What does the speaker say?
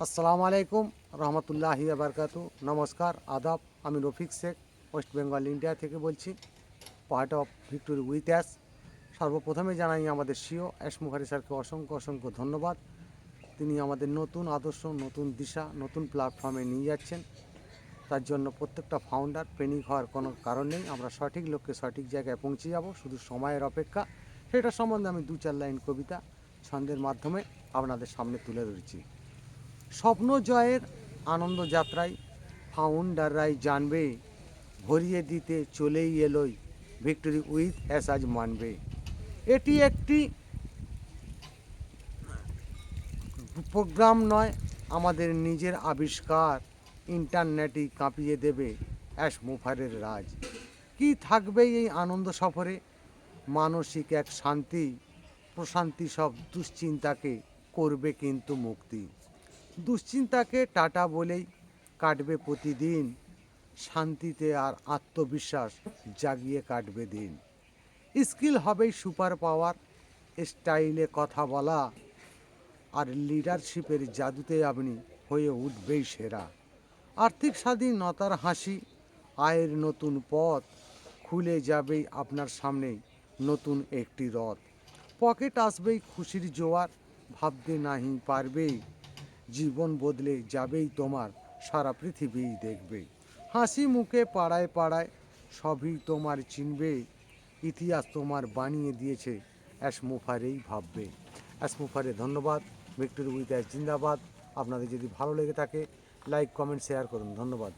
আসসালামু আলাইকুম রহমতুল্লাহি বারকাতু। নমস্কার, আদাব। আমি রফিক শেখ, ওয়েস্ট বেঙ্গল ইন্ডিয়া থেকে বলছি, part of victory with us. সর্বপ্রথমে জানাই আমাদের সিও এস মুখারি স্যারকে অসংখ্য অসংখ্য ধন্যবাদ। তিনি আমাদের নতুন আদর্শ, নতুন দিশা, নতুন প্ল্যাটফর্মে নিয়ে যাচ্ছেন। তার জন্য প্রত্যেকটা ফাউন্ডার প্যানিক হওয়ার কোনো কারণ নেই। আমরা সঠিক লোককে সঠিক জায়গায় পৌঁছে যাব, শুধু সময়ের অপেক্ষা। সেটা সম্বন্ধে আমি 2-4 লাইন কবিতা ছন্দের মাধ্যমে আপনাদের সামনে তুলে ধরেছি। স্বপ্ন জয়ের আনন্দ যাত্রায় ফাউন্ডাররাই জানবে, ভরিয়ে দিতে চলেই এলোই ভিক্টোরি উইথ অ্যাস আজ মানবে। এটি একটি প্রোগ্রাম নয়, আমাদের নিজের আবিষ্কার। ইন্টারনেটই কাঁপিয়ে দেবে অ্যাশ মুফারের রাজ। কি থাকবে এই আনন্দ সফরে? মানসিক এক শান্তি, প্রশান্তি সব দুশ্চিন্তাকে করবে কিন্তু মুক্তি। দুশ্চিন্তাকে টাটা বলেই কাটবে প্রতিদিন, শান্তিতে আর আত্মবিশ্বাস জাগিয়ে কাটবে দিন। স্কিল হবেই সুপার পাওয়ার, স্টাইলে কথা বলা আর লিডারশিপের জাদুতে আপনি হয়ে উঠবেই সেরা। আর্থিক স্বাধীনতার হাসি, আয়ের নতুন পথ খুলে যাবেই আপনার সামনে নতুন একটি রথ। পকেট আসবেই খুশির জোয়ার, ভাবতে নাহি পারবে, জীবন বদলে যাবেই তোমার, সারা পৃথিবীই দেখবে। হাসি মুখে পাড়ায় পাড়ায় সবই তোমার চিনবে, ইতিহাস তোমার বানিয়ে দিয়েছে অ্যাশ মুফারেই ভাববে। অ্যাশ মুফারে ধন্যবাদ। ভিক্টোরি উইথ অ্যাশ জিন্দাবাদ। আপনাদের যদি ভালো লেগে থাকে লাইক, কমেন্ট, শেয়ার করুন। ধন্যবাদ।